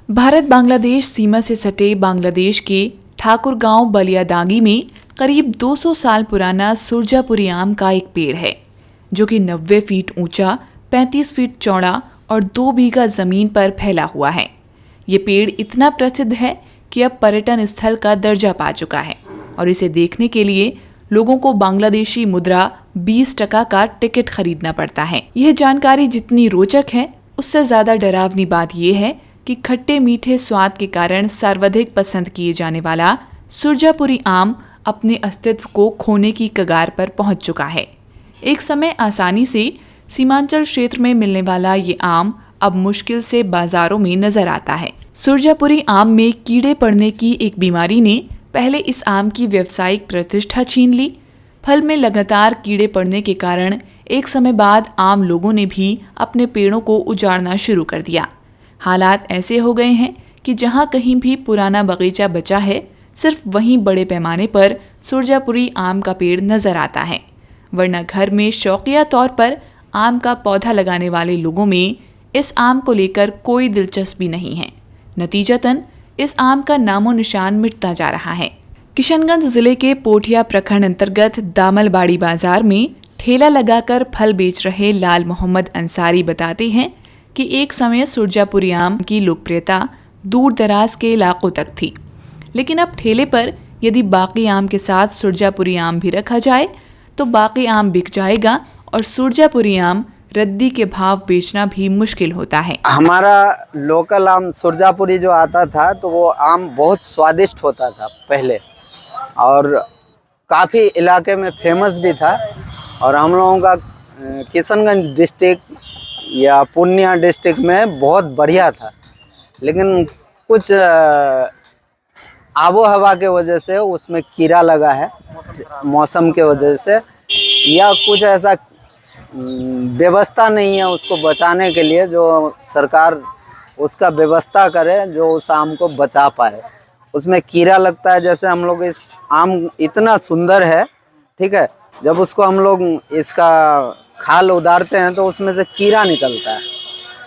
भारत बांग्लादेश सीमा से सटे बांग्लादेश के ठाकुर गांव बलियादागी में करीब 200 साल पुराना सुरजापुरी आम का एक पेड़ है, जो कि 90 फीट ऊंचा, 35 फीट चौड़ा और 2 बीघा जमीन पर फैला हुआ है। ये पेड़ इतना प्रसिद्ध है कि अब पर्यटन स्थल का दर्जा पा चुका है और इसे देखने के लिए लोगों को बांग्लादेशी मुद्रा 20 टका का टिकट खरीदना पड़ता है। यह जानकारी जितनी रोचक है, उससे ज्यादा डरावनी बात यह है कि खट्टे मीठे स्वाद के कारण सर्वाधिक पसंद किए जाने वाला सुरजापुरी आम अपने अस्तित्व को खोने की कगार पर पहुंच चुका है। एक समय आसानी से सीमांचल क्षेत्र में मिलने वाला ये आम अब मुश्किल से बाजारों में नजर आता है। सुरजापुरी आम में कीड़े पड़ने की एक बीमारी ने पहले इस आम की व्यावसायिक प्रतिष्ठा छीन ली। फल में लगातार कीड़े पड़ने के कारण एक समय बाद आम लोगों ने भी अपने पेड़ों को उजाड़ना शुरू कर दिया। हालात ऐसे हो गए हैं कि जहां कहीं भी पुराना बगीचा बचा है, सिर्फ वहीं बड़े पैमाने पर सुरजापुरी आम का पेड़ नजर आता है, वरना घर में शौकिया तौर पर आम का पौधा लगाने वाले लोगों में इस आम को लेकर कोई दिलचस्पी नहीं है। नतीजतन इस आम का नामो निशान मिटता जा रहा है। किशनगंज जिले के पोठिया प्रखंड अंतर्गत दामलबाड़ी बाजार में ठेला लगाकर फल बेच रहे लाल मोहम्मद अंसारी बताते हैं कि एक समय सुरजापुरी आम की लोकप्रियता दूर दराज के इलाकों तक थी, लेकिन अब ठेले पर यदि बाकी आम के साथ सुरजापुरी आम भी रखा जाए तो बाकी आम बिक जाएगा और सुरजापुरी आम रद्दी के भाव बेचना भी मुश्किल होता है। हमारा लोकल आम सुरजापुरी जो आता था तो वो आम बहुत स्वादिष्ट होता था पहले, और काफ़ी इलाके में फेमस भी था। और हम लोगों का किशनगंज डिस्ट्रिक्ट या पूर्णिया डिस्ट्रिक्ट में बहुत बढ़िया था, लेकिन कुछ आबो हवा के वजह से उसमें कीड़ा लगा है, मौसम के वजह से, या कुछ ऐसा व्यवस्था नहीं है उसको बचाने के लिए, जो सरकार उसका व्यवस्था करे जो उस आम को बचा पाए। उसमें कीड़ा लगता है। जैसे हम लोग इस आम इतना सुंदर है, ठीक है, जब उसको हम लोग इसका खाल उतारते हैं तो उसमें से कीड़ा निकलता है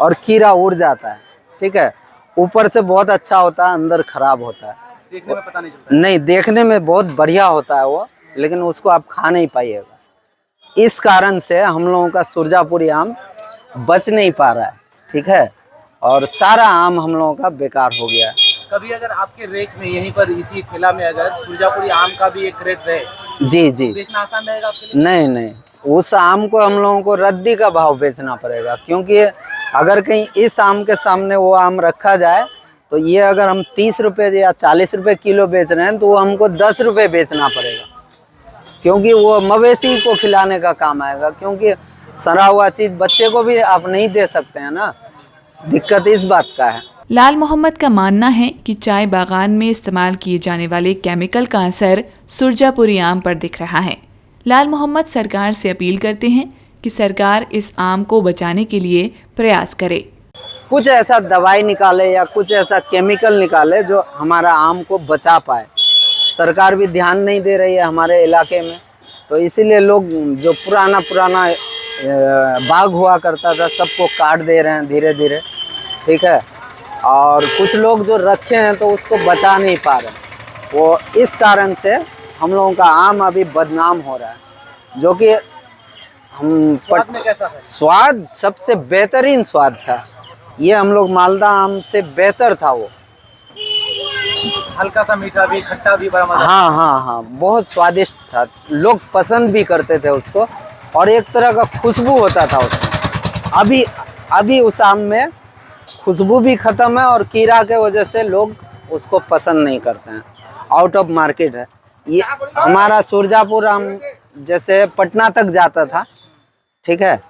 और कीड़ा उड़ जाता है, ठीक है। ऊपर से बहुत अच्छा होता है, अंदर खराब होता है। देखने में पता नहीं चलता। नहीं, देखने में बहुत बढ़िया होता है वो, लेकिन उसको आप खा नहीं पाइएगा। इस कारण से हम लोगों का सुरजापुरी आम बच नहीं पा रहा है, ठीक है, और सारा आम हम लोगों का बेकार हो गया है। कभी अगर आपके रेक में यहीं पर इसी ठेला में अगर सुरजापुरी आम का भी एक रेट रहे, जी जी, बेचना आसान रहेगा आपके लिए? नहीं नहीं, उस आम को हम लोगों को रद्दी का भाव बेचना पड़ेगा, क्योंकि अगर कहीं इस आम के सामने वो आम रखा जाए तो ये अगर हम 30 रुपये या 40 रुपये किलो बेच रहे हैं तो वो हमको 10 रुपये बेचना पड़ेगा, क्योंकि वो मवेशी को खिलाने का काम आएगा। क्योंकि सड़ा हुआ चीज़ बच्चे को भी आप नहीं दे सकते हैं ना, दिक्कत इस बात का है। लाल मोहम्मद का मानना है कि चाय बागान में इस्तेमाल किए जाने वाले केमिकल का असर सुरजापुरी आम पर दिख रहा है। लाल मोहम्मद सरकार से अपील करते हैं कि सरकार इस आम को बचाने के लिए प्रयास करे। कुछ ऐसा दवाई निकाले या कुछ ऐसा केमिकल निकाले जो हमारा आम को बचा पाए। सरकार भी ध्यान नहीं दे रही है हमारे इलाके में, तो इसीलिए लोग जो पुराना बाग हुआ करता था सबको काट दे रहे हैं धीरे धीरे, ठीक है। और कुछ लोग जो रखे हैं तो उसको बचा नहीं पा रहे। वो इस कारण से हम लोगों का आम अभी बदनाम हो रहा है, जो कि हम स्वाद में कैसा है? स्वाद सबसे बेहतरीन स्वाद था। ये हम लोग मालदा आम से बेहतर था वो, हल्का सा मीठा भी, खट्टा भी, बड़ा मजा। हाँ हाँ हाँ, बहुत स्वादिष्ट था, लोग पसंद भी करते थे उसको, और एक तरह का खुशबू होता था उसमें। अभी उस आम में खुशबू भी ख़त्म है और कीड़ा के वजह से लोग उसको पसंद नहीं करते हैं, आउट ऑफ मार्केट है। ये हमारा सुरजापुर आम जैसे पटना तक जाता था, ठीक है,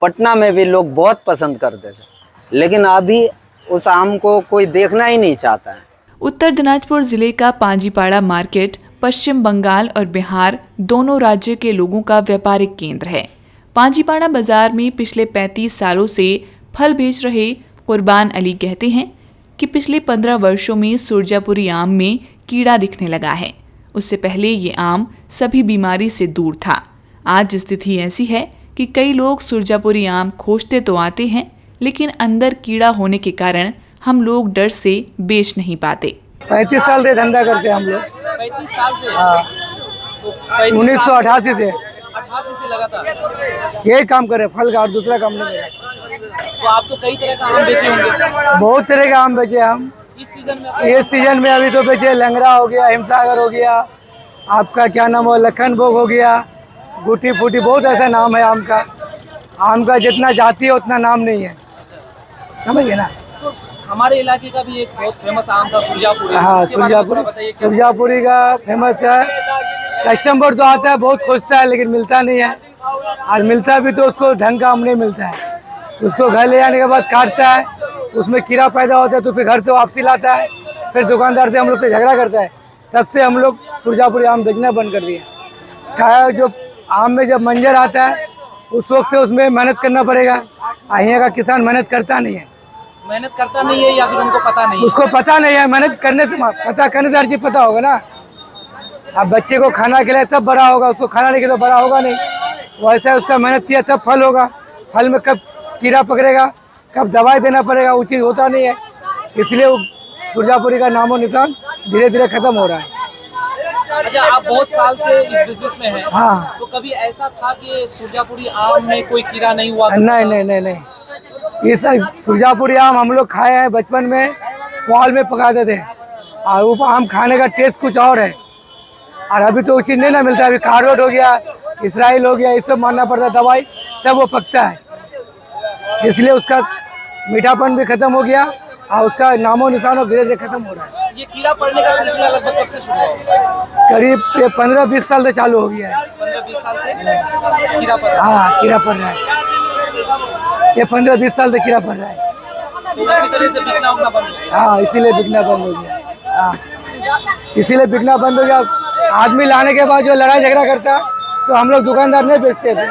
पटना में भी लोग बहुत पसंद करते थे, लेकिन अभी उस आम को कोई देखना ही नहीं चाहता है। उत्तर दिनाजपुर जिले का पांजीपाड़ा मार्केट पश्चिम बंगाल और बिहार दोनों राज्य के लोगों का व्यापारिक केंद्र है। पांजीपाड़ा बाजार में पिछले 35 सालों से फल बेच रहे कुर्बान अली कहते हैं कि पिछले 15 वर्षों में सुरजापुरी आम में कीड़ा दिखने लगा है। उससे पहले ये आम सभी बीमारी से दूर था। आज स्थिति ऐसी है कि कई लोग सुरजापुरी आम खोजते तो आते हैं, लेकिन अंदर कीड़ा होने के कारण हम लोग डर से बेच नहीं पाते। 35 साल से धंधा करते हैं हम लोग। 35 साल से? हाँ, तो 35 1988 से 88 से लगातार? यही काम करे, फल का, और दूसरा काम नहीं करे। तो आप तो कई तरह का आम बेचे होंगे बहुत तरह के आम बेचे हम इस सीजन में? इस सीजन में। अभी तो बेचे लंगड़ा हो गया, हिमसागर हो गया, आपका क्या नाम हो, लखन भोग हो गया, गुटी फूटी, बहुत ऐसा नाम है आम का। आम का जितना जाती है उतना नाम नहीं है, समझिए ना। तो हमारे इलाके का भी एक बहुत फेमस आम था सुरजापुरी। हाँ, उसके बारे में थोड़ा सुरजापुरी, बताइए क्या? सुरजापुरी का फेमस है। कस्टमर तो आता है, बहुत खोजता है, लेकिन मिलता नहीं है। और मिलता भी तो उसको ढंग का आम नहीं मिलता है। उसको घर ले जाने के बाद काटता है, उसमें कीड़ा पैदा होता है, तो फिर घर से वापसी लाता है, फिर दुकानदार से हम लोग से झगड़ा करता है। तब से हम लोग सुरजापुरी आम बेचना बंद कर दिए। क्या है, जो आम में जब मंजर आता है उस वक्त से उसमें मेहनत करना पड़ेगा। यहाँ का किसान मेहनत करता नहीं है। मेहनत करता नहीं है या फिर उनको पता नहीं है? उसको पता नहीं है। मेहनत करने से, पता करने से हर चीज पता होगा ना। अब बच्चे को खाना खिलाए तब बड़ा होगा, उसको खाना नहीं खिलाए बड़ा होगा नहीं। वैसा उसका मेहनत किया तब फल होगा। फल में कब कीड़ा पकड़ेगा, कब दवाई देना पड़ेगा, वो चीज़ होता नहीं है। इसलिए वो सुरजापुरी का नामो निशान धीरे धीरे खत्म हो रहा है। अच्छा, आप बहुत साल से इस बिजनेस में हैं। हाँ। तो कभी ऐसा था कि सुरजापुरी आम में कोई कीड़ा नहीं हुआ? नहीं नहीं नहीं नहीं, इस सुरजापुरी आम हम लोग खाए हैं बचपन में, पुआल में पकाते थे। और वो आम खाने का टेस्ट कुछ और है। और अभी तो वो चीज़ नहीं ना मिलता। अभी कार्बेट हो गया, इसराइल हो गया, ये सब मानना पड़ता है दवाई, तब वो पकता है। इसलिए उसका मीठापन भी खत्म हो गया और उसका नामो निशान धीरे धीरे खत्म हो रहा है। ये कीड़ा पड़ने का सिलसिला लगभग कब से शुरू हुआ? करीब 15-20 साल से चालू हो गया है। 15-20 साल से कीड़ा पड़ रहा है? हाँ, कीड़ा पड़ रहा है। ये 15-20 साल से कीड़ा पड़ रहा है। तो उसी तरह से बिकना उगना बंद हो गया? हाँ, इसीलिए बिकना बंद हो गया। हाँ, इसीलिए बिकना बंद हो गया। आदमी लाने के बाद जो लड़ाई झगड़ा करता तो हम लोग दुकानदार नहीं बेचते थे।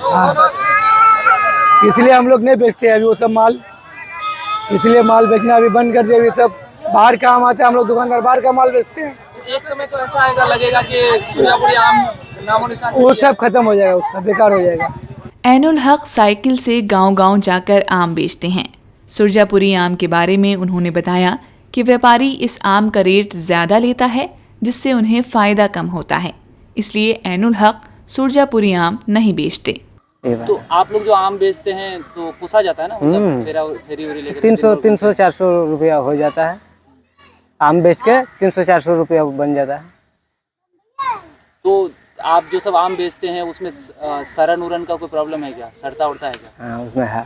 हाँ, इसलिए हम लोग नहीं बेचते अभी वो सब माल। इसलिए माल बेचना अभी बंद कर दिया। अभी सब बाहर का आम आता है, हम लोग दुकानदार बाहर का माल बेचते हैं। एक समय तो ऐसा आएगा, लगेगा कि सुरजापुरी आम नामो निशान वो सब खत्म हो जाएगा, उसका बेकार हो जाएगा। ऐनुल हक साइकिल से गांव-गांव जाकर आम बेचते हैं। सुरजापुरी आम के बारे में उन्होंने बताया कि व्यापारी इस आम का रेट ज़्यादा लेता है, जिससे उन्हें फ़ायदा कम होता है। इसलिए ऐनुल हक सुरजापुरी आम नहीं बेचते। तो आप लोग जो आम बेचते हैं तो पोसा जाता है ना, मतलब फेरी वेरी लेकर 300-400 रुपया हो जाता है। आम बेच के 300-400 रुपया बन जाता है। तो आप जो सब आम बेचते हैं उसमें सड़न उरन का कोई प्रॉब्लम है क्या? सड़ता उड़ता है क्या? हाँ, उसमें है,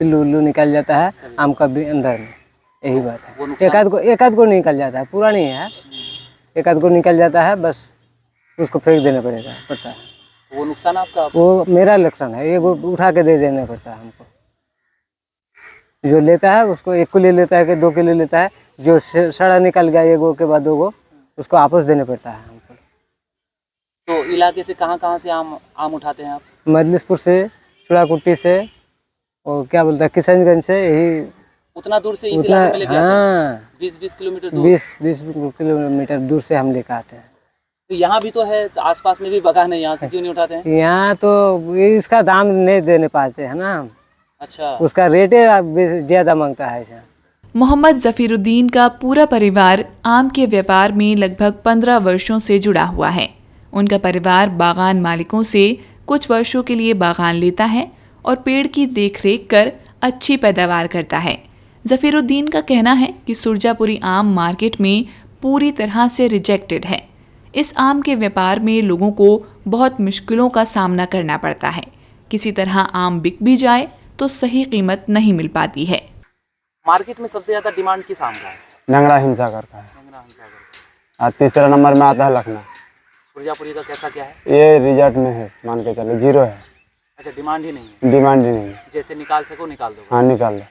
पिल्लू उल्लू निकल जाता है आम का भी अंदर में, यही बात वो है। नुकसान- एक आध को निकल जाता है, पूरा नहीं है, एक आध को निकल जाता है, बस उसको फेंक देना पड़ेगा, पड़ता है। वो नुकसान आपका? वो मेरा लक्षण है, एक उठा के दे देना पड़ता है हमको। जो लेता है उसको 1 को ले लेता है कि 2 के ले लेता है। जो सड़ा निकल गया 1 के बाद 2 उसको वापस देना पड़ता है हमको। तो इलाके से कहाँ से आम उठाते हैं आप? मजलिसपुर से, चुड़ाकुट्टी से, और क्या बोलता है, किशनगंज से, यही उतना दूर से इस उतना। इलाके में लेके आते हैं? हाँ, 20-20 किलोमीटर दूर? 20 किलोमीटर दूर से हम लेकर आते हैं। तो यहाँ भी तो है, तो आसपास में भी बागान है, यहाँ से क्यों नहीं उठाते हैं? यहाँ तो इसका दाम नहीं देने पाते हैं ना हम, अच्छा, उसका रेट ज़्यादा मांगता है ऐसा। मोहम्मद जफीरुद्दीन का पूरा परिवार आम के व्यापार में लगभग 15 वर्षों से जुड़ा हुआ है। उनका परिवार बागान मालिकों से कुछ वर्षों के लिए बागान लेता है और पेड़ की देखरेख कर अच्छी पैदावार करता है। जफीरुद्दीन का कहना है कि सुरजापुरी आम मार्केट में पूरी तरह से रिजेक्टेड है। इस आम के व्यापार में लोगों को बहुत मुश्किलों का सामना करना पड़ता है। किसी तरह आम बिक भी जाए तो सही कीमत नहीं मिल पाती है। मार्केट में सबसे ज्यादा डिमांड किस आम का है? लंगड़ा हिमसागर का है। लंगड़ा हिमसागर। और तीसरा नंबर में आता है लखनऊ। सुरजापुरी का कैसा क्या है? ये रिजल्ट में है, मान के चलो 0 है, अच्छा, डिमांड ही नहीं है? डिमांड ही नहीं है। जैसे निकाल सको निकाल दो। हाँ, निकाल लो।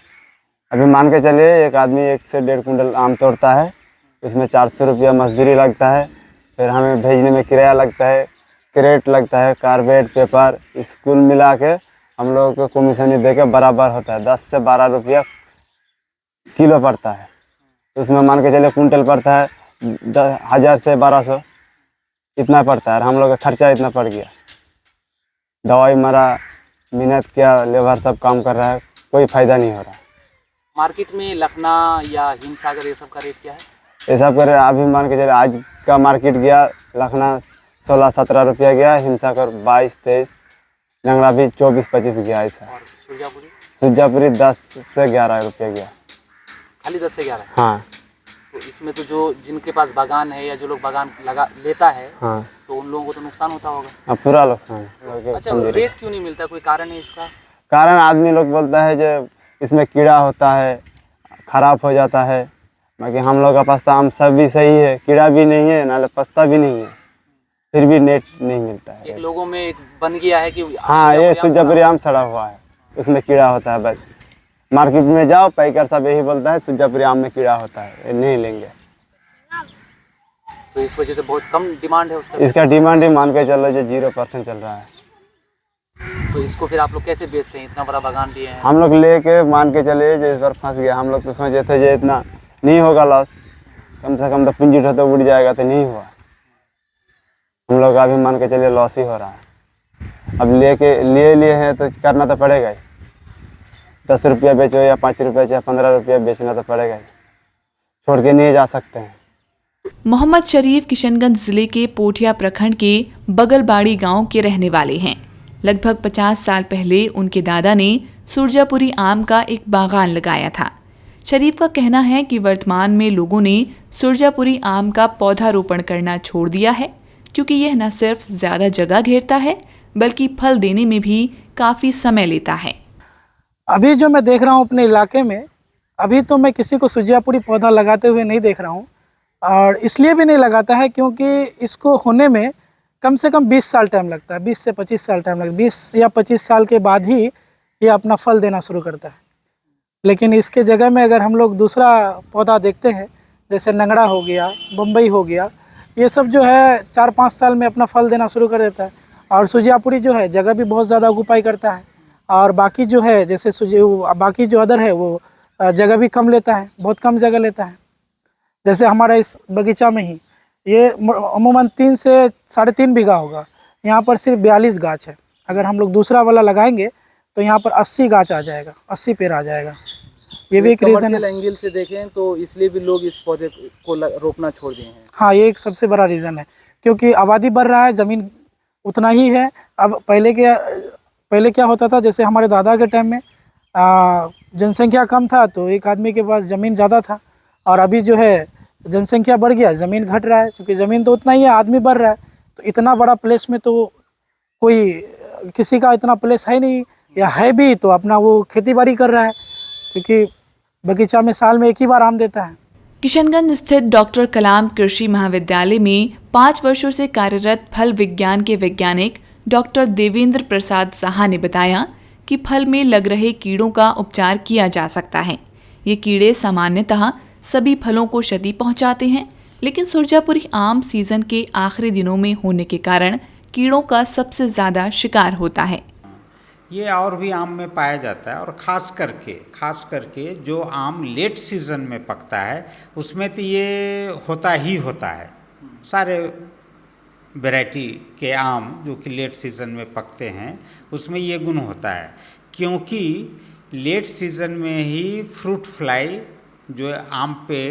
अभी मान के चलिए एक आदमी 1 से 1.5 कुंटल आम तोड़ता है, उसमें 400 रुपया मजदूरी लगता है, फिर हमें भेजने में किराया लगता है, क्रेट लगता है, कार्बेट, पेपर, स्कूल मिला के हम लोगों को कमीशन दे के बराबर होता है। 10 से 12 रुपया किलो पड़ता है। उसमें मान के चलिए कुंटल पड़ता है 1000 से 1200, इतना पड़ता है। और हम लोग का खर्चा इतना पड़ गया, दवाई मारा, मेहनत किया, लेबर सब काम कर रहा है, कोई फ़ायदा नहीं हो रहा। मार्केट में लखना या हिमसागर ये सब का रेट क्या है? ये सब कर अभी मान के चले आज का मार्केट गया लखना 16-17 रुपया गया, हिमसागर 22-23, लंगड़ा भी 24-25 गया ऐसा। और सुरजापुरी सुरजापुरी 10 से 11 रुपया गया। खाली 10 से 11 है। हाँ तो इसमें तो जो जिनके पास बागान है या जो लोग बागान लगा लेता है हाँ तो उन लोगों को तो नुकसान होता होगा। अब पूरा नुकसान है। अच्छा, रेट क्यों नहीं मिलता? कोई कारण है इसका? कारण आदमी लोग बोलता है जो इसमें कीड़ा होता है, खराब हो जाता है। बाकी हम लोग का पास तो आम सब भी सही है, कीड़ा भी नहीं है नाले पस्ता भी नहीं है, फिर भी नेट नहीं मिलता एक है। लोगों में एक बन गया है कि हाँ ये सुरजापुरी आम सड़ा हुआ है, उसमें कीड़ा होता है। बस मार्केट में जाओ पैकर सब यही बोलता है सुरजापुरी आम में कीड़ा होता है, ये नहीं लेंगे। तो इस वजह से बहुत कम डिमांड है उसका। इसका डिमांड ही मान के चलो जो 0% चल रहा है। तो इसको फिर आप लोग कैसे बेचते हैं? इतना बड़ा बागान लिए हैं। हम लोग लेके मान के चले जो इस बार फंस गया। हम लोग तो सोचे थे जो इतना नहीं होगा लॉस, कम से कम तो पूंजी तो उड़ जाएगा, तो नहीं हुआ। हम लोग अभी मान के चलिए लॉस ही हो रहा है। अब लिए हैं तो करना तो पड़ेगा ही। 10 रुपया बेचो या 5 रुपया या 15 रुपया बेचना तो पड़ेगा ही, छोड़ के नहीं जा सकते हैं। मोहम्मद शरीफ किशनगंज जिले के पोठिया प्रखंड के बगलबाड़ी गांव के रहने वाले हैं। लगभग 50 साल पहले उनके दादा ने सुरजापुरी आम का एक बागान लगाया था। शरीफ का कहना है कि वर्तमान में लोगों ने सुरजापुरी आम का पौधारोपण करना छोड़ दिया है, क्योंकि यह न सिर्फ ज़्यादा जगह घेरता है बल्कि फल देने में भी काफ़ी समय लेता है। अभी जो मैं देख रहा हूँ अपने इलाके में, अभी तो मैं किसी को सुरजापुरी पौधा लगाते हुए नहीं देख रहा हूँ। और इसलिए भी नहीं लगाता है क्योंकि इसको होने में कम से कम 20 साल टाइम लगता है, 20 से 25 साल टाइम लगता है। 20 या 25 साल के बाद ही ये अपना फल देना शुरू करता है। लेकिन इसके जगह में अगर हम लोग दूसरा पौधा देखते हैं, जैसे नंगड़ा हो गया, बम्बई हो गया, ये सब जो है 4-5 साल में अपना फल देना शुरू कर देता है। और सुरजापुरी जो है जगह भी बहुत ज़्यादा ऑक्यूपाई करता है। और बाकी जो है जैसे बाकी जो अदर है वो जगह भी कम लेता है, बहुत कम जगह लेता है। जैसे हमारा इस बगीचा में ही ये अमूमन 3 से 3.5 बीघा होगा। यहाँ पर सिर्फ 42 गाछ है। अगर हम लोग दूसरा वाला लगाएंगे तो यहाँ पर 80 गाछ आ जाएगा, 80 पेड़ आ जाएगा। ये भी एक रीज़न है। एंगल से देखें तो इसलिए भी लोग इस पौधे को रोपना छोड़ दिए हैं। हाँ, ये एक सबसे बड़ा रीज़न है, क्योंकि आबादी बढ़ रहा है, ज़मीन उतना ही है। अब पहले क्या होता था, जैसे हमारे दादा के टाइम में जनसंख्या कम था तो एक आदमी के पास ज़मीन ज़्यादा था। और अभी जो है जनसंख्या बढ़ गया, ज़मीन घट रहा है, क्योंकि ज़मीन तो उतना ही है, आदमी बढ़ रहा है। तो इतना बड़ा प्लेस में तो कोई किसी का इतना प्लेस है नहीं, या है भी तो अपना वो खेती बाड़ी कर रहा है, क्योंकि बगीचा में साल में एक ही बार आम देता है। किशनगंज स्थित डॉक्टर कलाम कृषि महाविद्यालय में 5 वर्षों से कार्यरत फल विज्ञान के वैज्ञानिक डॉक्टर देवेंद्र प्रसाद साहा ने बताया कि फल में लग रहे कीड़ों का उपचार किया जा सकता है। ये कीड़े सामान्यतः सभी फलों को क्षति पहुंचाते हैं, लेकिन सुरजापुरी आम सीजन के आखिरी दिनों में होने के कारण कीड़ों का सबसे ज़्यादा शिकार होता है। ये और भी आम में पाया जाता है, और ख़ास करके जो आम लेट सीज़न में पकता है उसमें तो ये होता ही होता है। सारे वैरायटी के आम जो कि लेट सीज़न में पकते हैं उसमें ये गुण होता है, क्योंकि लेट सीज़न में ही फ्रूट फ्लाई जो आम पे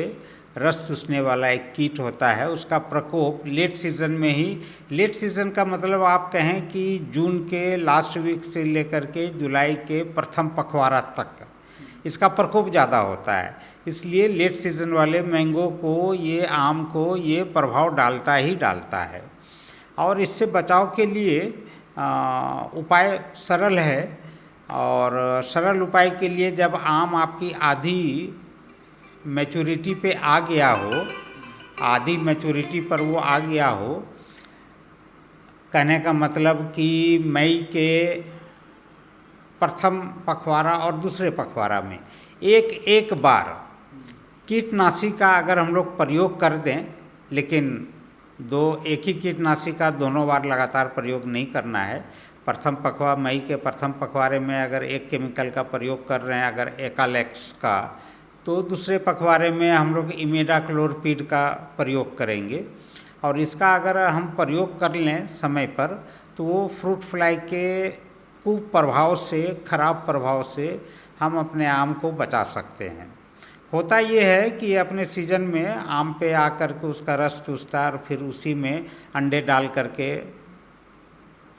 रस चूसने वाला एक कीट होता है उसका प्रकोप लेट सीज़न में ही, लेट सीज़न का मतलब आप कहें कि जून के लास्ट वीक से लेकर के जुलाई के प्रथम पखवाड़ा तक इसका प्रकोप ज़्यादा होता है। इसलिए लेट सीज़न वाले मैंगो को, ये आम को ये प्रभाव डालता ही डालता है। और इससे बचाव के लिए उपाय सरल है, और सरल उपाय के लिए जब आम आपकी आधी मैच्योरिटी पे आ गया हो, आधी मैच्योरिटी पर वो आ गया हो, कहने का मतलब कि मई के प्रथम पखवाड़ा और दूसरे पखवाड़ा में एक बार कीटनाशी का अगर हम लोग प्रयोग कर दें, लेकिन एक ही कीटनाशी का दोनों बार लगातार प्रयोग नहीं करना है। मई के प्रथम पखवाड़े में अगर एक केमिकल का प्रयोग कर रहे हैं, अगर एकालेक्स का, तो दूसरे पखवाड़े में हम लोग इमिडाक्लोरपीड का प्रयोग करेंगे। और इसका अगर हम प्रयोग कर लें समय पर तो वो फ्रूट फ्लाई के कुप्रभाव से, खराब प्रभाव से हम अपने आम को बचा सकते हैं। होता ये है कि अपने सीजन में आम पे आकर के उसका रस चूसता है और फिर उसी में अंडे डाल करके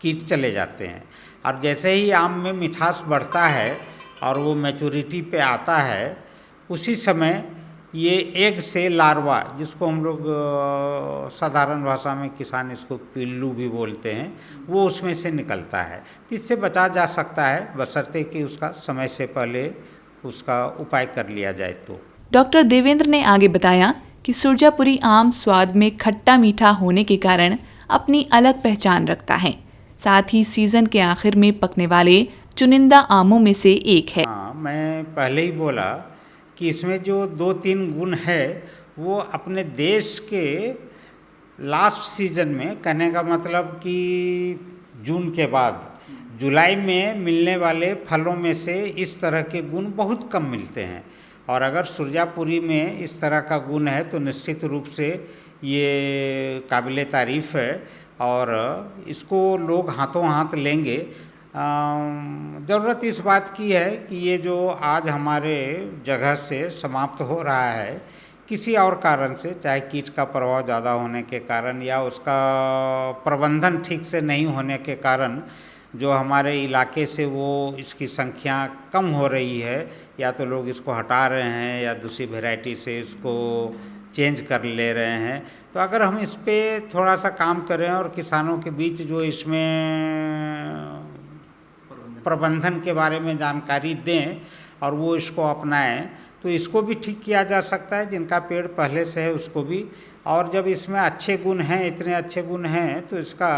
कीट चले जाते हैं। और जैसे ही आम में मिठास बढ़ता है और वो मैच्योरिटी पे आता है, उसी समय ये एग से लार्वा, जिसको हम लोग साधारण भाषा में किसान इसको पिल्लू भी बोलते हैं, वो उसमें से निकलता है। तो इससे बचा जा सकता है, बशर्ते कि उसका समय से पहले उसका उपाय कर लिया जाए। तो डॉक्टर देवेंद्र ने आगे बताया कि सुरजापुरी आम स्वाद में खट्टा मीठा होने के कारण अपनी अलग पहचान रखता है। साथ ही सीजन के आखिर में पकने वाले चुनिंदा आमों में से एक है। हाँ, मैं पहले ही बोला कि इसमें जो 2-3 गुण है वो अपने देश के लास्ट सीजन में, कहने का मतलब कि जून के बाद जुलाई में मिलने वाले फलों में से इस तरह के गुण बहुत कम मिलते हैं। और अगर सुरजापुरी में इस तरह का गुण है तो निश्चित रूप से ये काबिले तारीफ़ है और इसको लोग हाथों हाथ लेंगे। ज़रूरत इस बात की है कि ये जो आज हमारे जगह से समाप्त हो रहा है, किसी और कारण से, चाहे कीट का प्रभाव ज़्यादा होने के कारण या उसका प्रबंधन ठीक से नहीं होने के कारण, जो हमारे इलाके से वो इसकी संख्या कम हो रही है, या तो लोग इसको हटा रहे हैं या दूसरी वैरायटी से इसको चेंज कर ले रहे हैं। तो अगर हम इस पे थोड़ा सा काम करें और किसानों के बीच जो इसमें प्रबंधन के बारे में जानकारी दें और वो इसको अपनाएं, तो इसको भी ठीक किया जा सकता है। जिनका पेड़ पहले से है उसको भी। और जब इसमें अच्छे गुण हैं, इतने अच्छे गुण हैं, तो इसका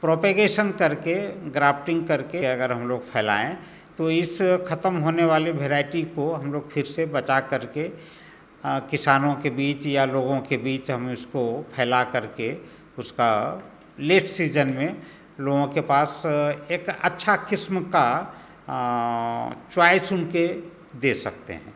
प्रोपेगेशन करके, ग्राफ्टिंग करके अगर हम लोग फैलाएं तो इस ख़त्म होने वाली वैरायटी को हम लोग फिर से बचा करके किसानों के बीच या लोगों के बीच हम इसको फैला करके उसका लेट सीजन में लोगों के पास एक अच्छा किस्म का चॉइस उनके दे सकते हैं।